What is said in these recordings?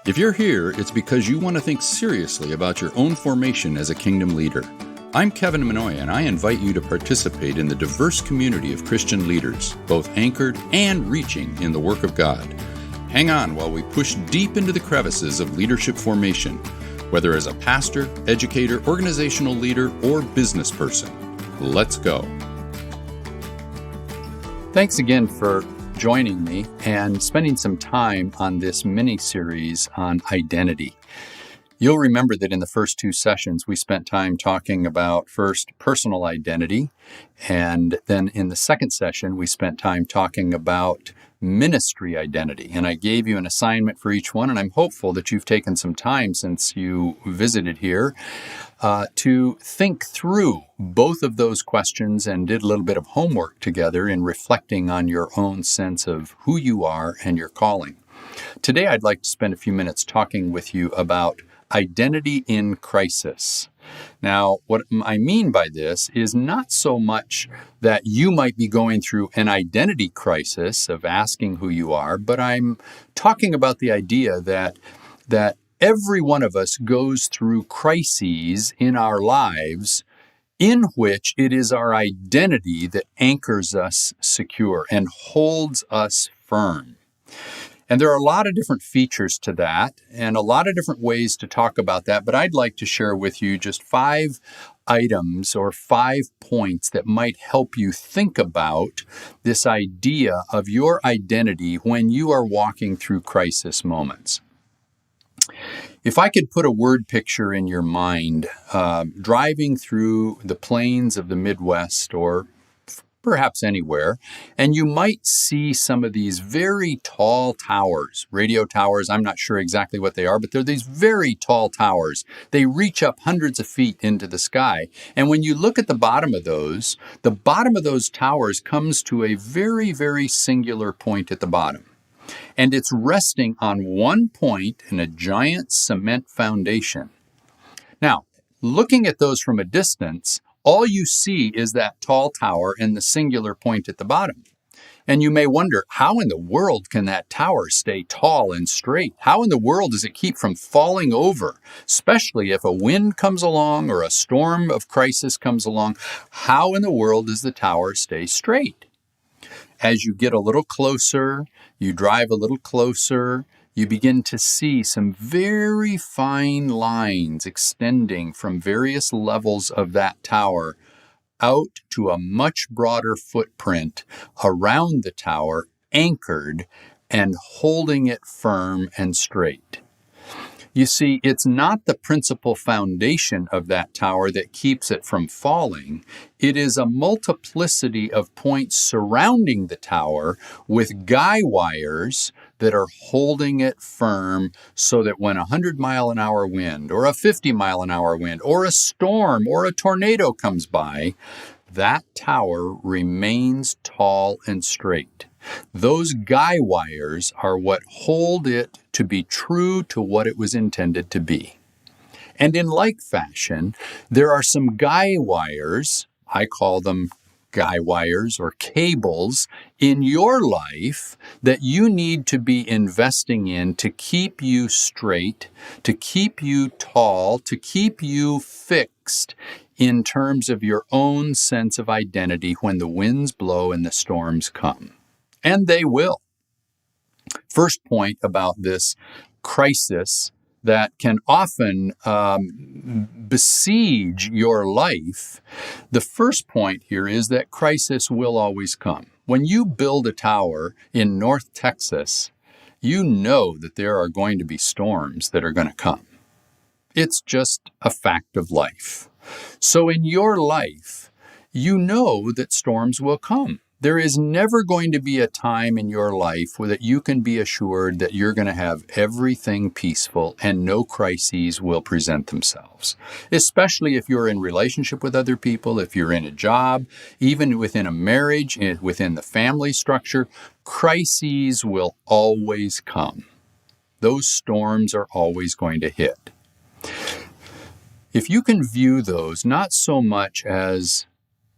If you're here, it's because you want to think seriously about your own formation as a kingdom leader. I'm Kevin Minoy, and I invite you to participate in the diverse community of Christian leaders, both anchored and reaching in the work of God. Hang on while we push deep into the crevices of leadership formation, whether as a pastor, educator, organizational leader, or business person. Let's go. Thanks again for joining me and spending some time on this mini-series on identity. You'll remember that in the first two sessions, we spent time talking about first personal identity, and then in the second session, we spent time talking about ministry identity. And I gave you an assignment for each one, and I'm hopeful that you've taken some time since you visited here to think through both of those questions and did a little bit of homework together in reflecting on your own sense of who you are and your calling. Today, I'd like to spend a few minutes talking with you about identity in crisis. Now, what I mean by this is not so much that you might be going through an identity crisis of asking who you are, but I'm talking about the idea that every one of us goes through crises in our lives in which it is our identity that anchors us secure and holds us firm. And there are a lot of different features to that and a lot of different ways to talk about that, but I'd like to share with you just 5 items or 5 points that might help you think about this idea of your identity when you are walking through crisis moments. If I could put a word picture in your mind, driving through the plains of the Midwest or perhaps anywhere, and you might see some of these very tall towers, radio towers. I'm not sure exactly what they are, but they're these very tall towers. They reach up hundreds of feet into the sky. And when you look at the bottom of those towers comes to a very, very singular point at the bottom. And it's resting on one point in a giant cement foundation. Now, looking at those from a distance, all you see is that tall tower and the singular point at the bottom. And you may wonder, how in the world can that tower stay tall and straight? How in the world does it keep from falling over, especially if a wind comes along or a storm of crisis comes along? How in the world does the tower stay straight? As you get a little closer, you drive a little closer, you begin to see some very fine lines extending from various levels of that tower out to a much broader footprint around the tower, anchored and holding it firm and straight. You see, it's not the principal foundation of that tower that keeps it from falling. It is a multiplicity of points surrounding the tower with guy wires that are holding it firm so that when a 100-mile-an-hour wind or a 50-mile-an-hour wind or a storm or a tornado comes by, that tower remains tall and straight. Those guy wires are what hold it to be true to what it was intended to be. And in like fashion, there are some guy wires, I call them guy wires or cables, in your life that you need to be investing in to keep you straight, to keep you tall, to keep you fixed in terms of your own sense of identity when the winds blow and the storms come. And they will. First point about this crisis that can often besiege your life, the first point here is that crisis will always come. When you build a tower in North Texas, you know that there are going to be storms that are going to come. It's just a fact of life. So in your life, you know that storms will come. There is never going to be a time in your life where that you can be assured that you're going to have everything peaceful and no crises will present themselves. Especially if you're in relationship with other people, if you're in a job, even within a marriage, within the family structure, crises will always come. Those storms are always going to hit. If you can view those not so much as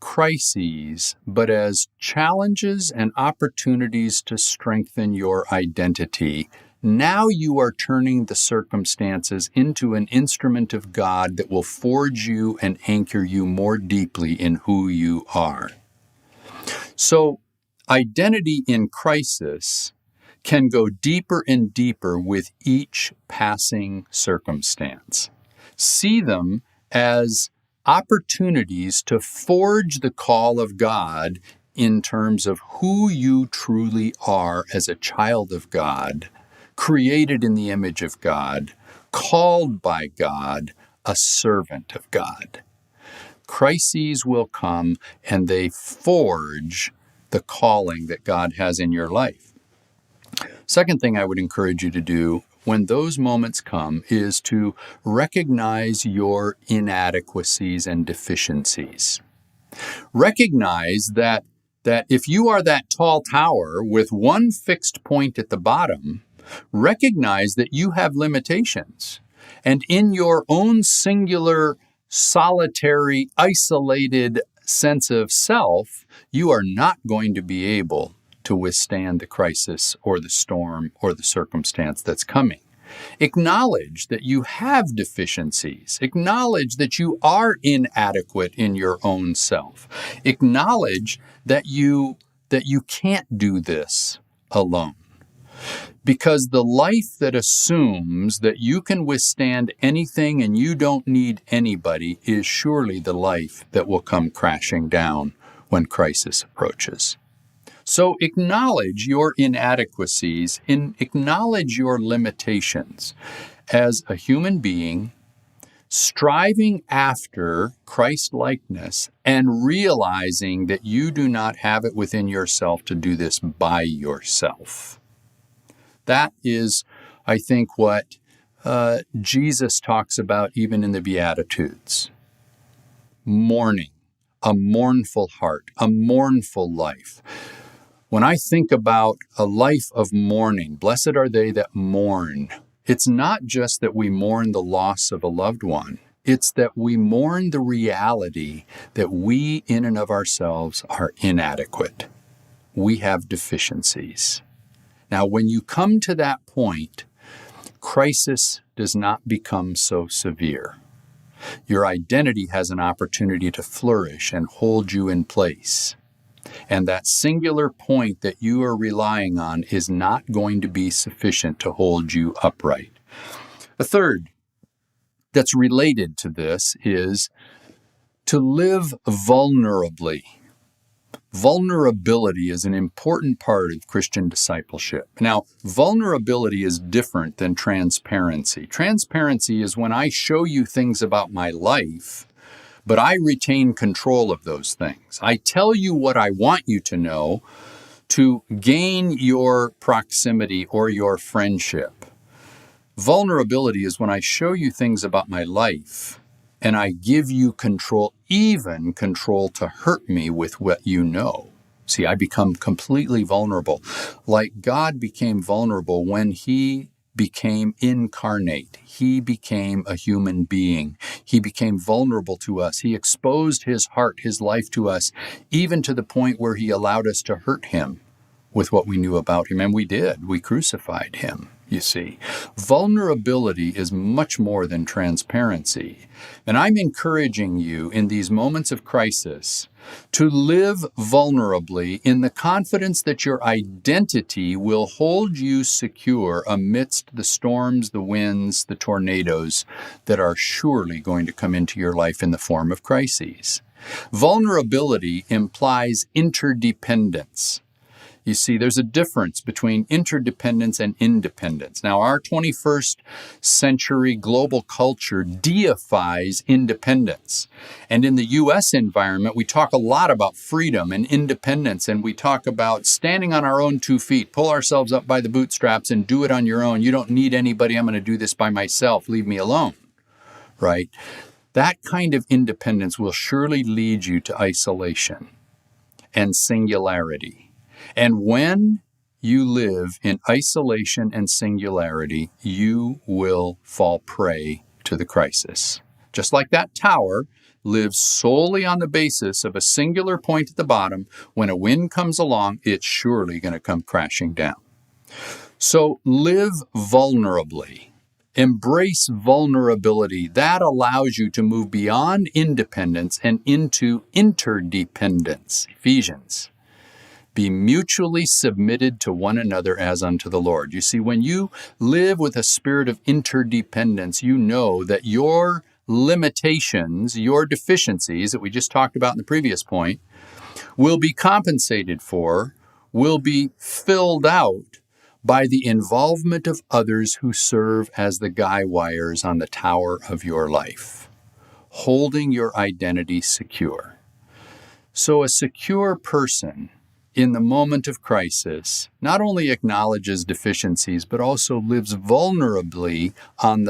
crises, but as challenges and opportunities to strengthen your identity, Now you are turning the circumstances into an instrument of God that will forge you and anchor you more deeply in who you are. So, identity in crisis can go deeper and deeper with each passing circumstance. See them as opportunities to forge the call of God in terms of who you truly are as a child of God, created in the image of God, called by God, a servant of God. Crises will come and they forge the calling that God has in your life. Second thing I would encourage you to do when those moments come is to recognize your inadequacies and deficiencies. Recognize that if you are that tall tower with one fixed point at the bottom, recognize that you have limitations. And in your own singular, solitary, isolated sense of self, you are not going to be able to withstand the crisis or the storm or the circumstance that's coming. Acknowledge that you have deficiencies. Acknowledge that you are inadequate in your own self. Acknowledge that you can't do this alone. Because the life that assumes that you can withstand anything and you don't need anybody is surely the life that will come crashing down when crisis approaches. So acknowledge your inadequacies, acknowledge your limitations as a human being, striving after Christ-likeness and realizing that you do not have it within yourself to do this by yourself. That is, I think, what Jesus talks about even in the Beatitudes. Mourning, a mournful heart, a mournful life. When I think about a life of mourning, blessed are they that mourn. It's not just that we mourn the loss of a loved one. It's that we mourn the reality that we in and of ourselves are inadequate. We have deficiencies. Now, when you come to that point, crisis does not become so severe. Your identity has an opportunity to flourish and hold you in place. And that singular point that you are relying on is not going to be sufficient to hold you upright. A third that's related to this is to live vulnerably. Vulnerability is an important part of Christian discipleship. Now, vulnerability is different than transparency. Transparency is when I show you things about my life, but I retain control of those things. I tell you what I want you to know to gain your proximity or your friendship. Vulnerability is when I show you things about my life and I give you control, even control to hurt me with what you know. See, I become completely vulnerable. Like God became vulnerable when He became incarnate. He became a human being. He became vulnerable to us. He exposed His heart, His life to us, even to the point where He allowed us to hurt Him with what we knew about Him. And we did. We crucified Him, you see. Vulnerability is much more than transparency. And I'm encouraging you in these moments of crisis to live vulnerably in the confidence that your identity will hold you secure amidst the storms, the winds, the tornadoes that are surely going to come into your life in the form of crises. Vulnerability implies interdependence. You see, there's a difference between interdependence and independence. Now, our 21st century global culture deifies independence. And in the U.S. environment, we talk a lot about freedom and independence, and we talk about standing on our own 2 feet, pull ourselves up by the bootstraps and do it on your own. You don't need anybody. I'm going to do this by myself. Leave me alone, right? That kind of independence will surely lead you to isolation and singularity. And when you live in isolation and singularity, you will fall prey to the crisis. Just like that tower lives solely on the basis of a singular point at the bottom, when a wind comes along, it's surely going to come crashing down. So live vulnerably. Embrace vulnerability. That allows you to move beyond independence and into interdependence. Ephesians. Be mutually submitted to one another as unto the Lord. You see, when you live with a spirit of interdependence, you know that your limitations, your deficiencies that we just talked about in the previous point, will be compensated for, will be filled out by the involvement of others who serve as the guy wires on the tower of your life, holding your identity secure. So a secure person in the moment of crisis not only acknowledges deficiencies, but also lives vulnerably on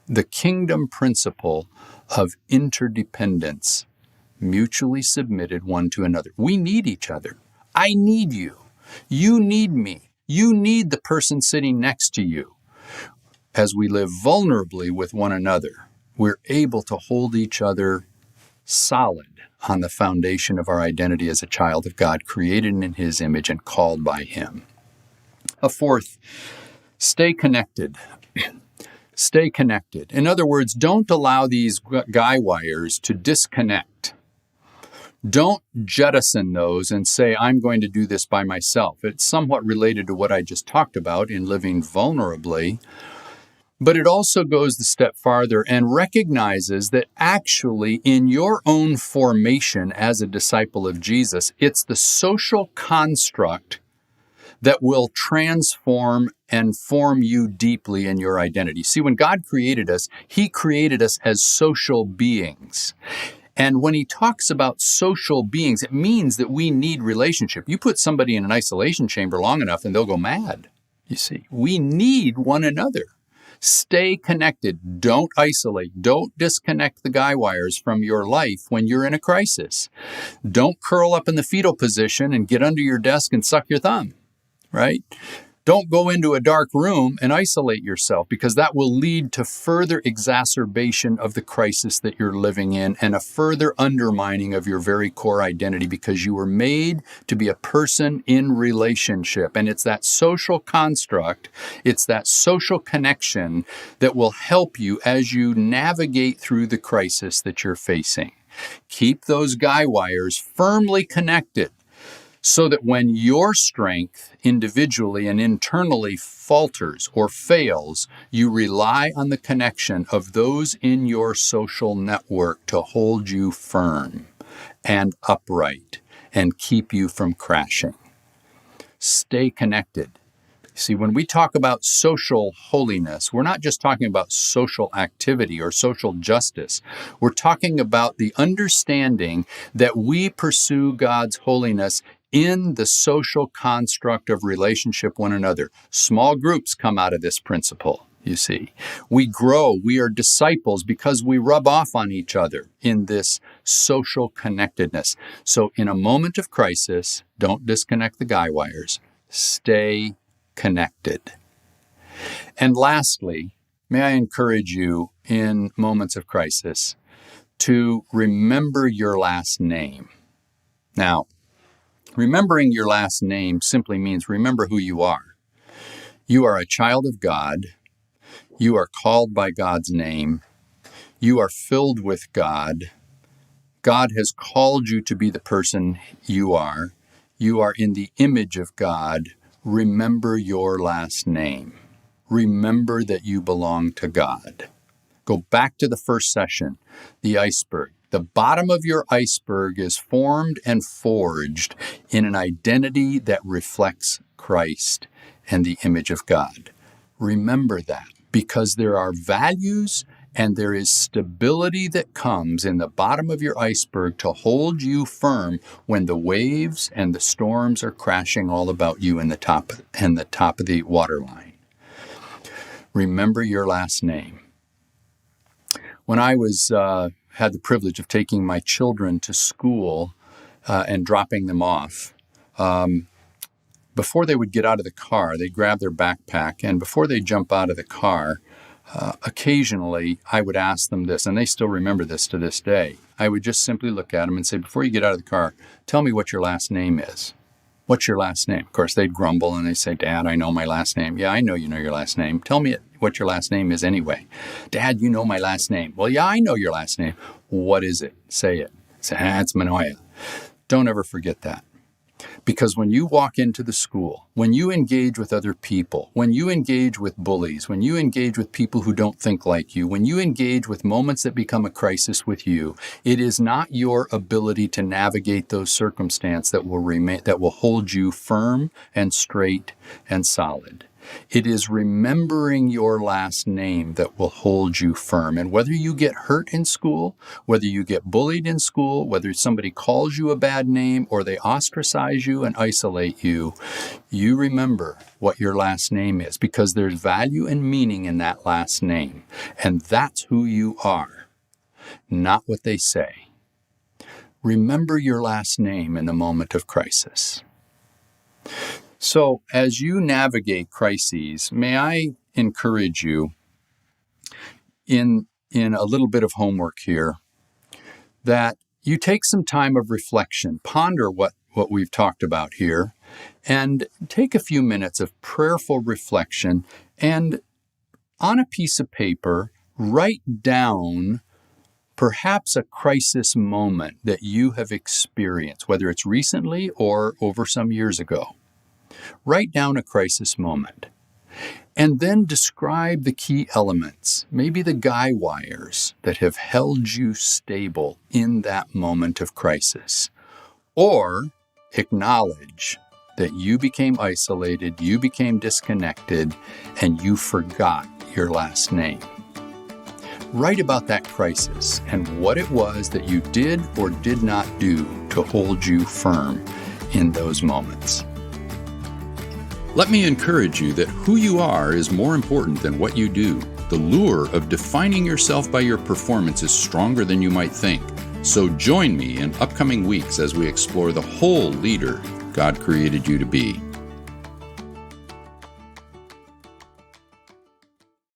the kingdom principle of interdependence, mutually submitted one to another. We need each other. I need you. You need me. You need the person sitting next to you. As we live vulnerably with one another, we're able to hold each other solid on the foundation of our identity as a child of God, created in His image and called by Him. A fourth, stay connected. Stay connected. In other words, don't allow these guy wires to disconnect. Don't jettison those and say, I'm going to do this by myself. It's somewhat related to what I just talked about in living vulnerably, but it also goes the step farther and recognizes that actually in your own formation as a disciple of Jesus, it's the social construct that will transform and form you deeply in your identity. See, when God created us, He created us as social beings. And when He talks about social beings, it means that we need relationship. You put somebody in an isolation chamber long enough and they'll go mad. You see, we need one another. Stay connected. Don't isolate. Don't disconnect the guy wires from your life when you're in a crisis. Don't curl up in the fetal position and get under your desk and suck your thumb, right? Don't go into a dark room and isolate yourself, because that will lead to further exacerbation of the crisis that you're living in and a further undermining of your very core identity, because you were made to be a person in relationship. And it's that social construct, it's that social connection that will help you as you navigate through the crisis that you're facing. Keep those guy wires firmly connected, so that when your strength individually and internally falters or fails, you rely on the connection of those in your social network to hold you firm and upright and keep you from crashing. Stay connected. See, when we talk about social holiness, we're not just talking about social activity or social justice. We're talking about the understanding that we pursue God's holiness in the social construct of relationship one another. Small groups come out of this principle, you see. We grow, we are disciples because we rub off on each other in this social connectedness. So in a moment of crisis, don't disconnect the guy wires. Stay connected. And lastly, may I encourage you in moments of crisis to remember your last name. Now, remembering your last name simply means remember who you are. You are a child of God. You are called by God's name. You are filled with God. God has called you to be the person you are. You are in the image of God. Remember your last name. Remember that you belong to God. Go back to the first session, the iceberg. The bottom of your iceberg is formed and forged in an identity that reflects Christ and the image of God. Remember that, because there are values and there is stability that comes in the bottom of your iceberg to hold you firm when the waves and the storms are crashing all about you in the top of the waterline. Remember your last name. When I had the privilege of taking my children to school and dropping them off, before they would get out of the car, they'd grab their backpack, and before they jump out of the car, occasionally I would ask them this, and they still remember this to this day. I would just simply look at them and say, before you get out of the car, tell me what your last name is. What's your last name? Of course, they'd grumble and they'd say, Dad, I know my last name. Yeah, I know you know your last name. Tell me what your last name is anyway. Dad, you know my last name. Well, yeah, I know your last name. What is it? Say it. Say, it's Manoia. Don't ever forget that. Because when you walk into the school, when you engage with other people, when you engage with bullies, when you engage with people who don't think like you, when you engage with moments that become a crisis with you, it is not your ability to navigate those circumstances that will hold you firm and straight and solid. It is remembering your last name that will hold you firm. And whether you get hurt in school, whether you get bullied in school, whether somebody calls you a bad name or they ostracize you and isolate you, you remember what your last name is because there's value and meaning in that last name. And that's who you are, not what they say. Remember your last name in the moment of crisis. So as you navigate crises, may I encourage you in a little bit of homework here that you take some time of reflection, ponder what we've talked about here, and take a few minutes of prayerful reflection and on a piece of paper, write down perhaps a crisis moment that you have experienced, whether it's recently or over some years ago. Write down a crisis moment and then describe the key elements, maybe the guy wires that have held you stable in that moment of crisis. Or acknowledge that you became isolated, you became disconnected, and you forgot your last name. Write about that crisis and what it was that you did or did not do to hold you firm in those moments. Let me encourage you that who you are is more important than what you do. The lure of defining yourself by your performance is stronger than you might think. So join me in upcoming weeks as we explore the whole leader God created you to be.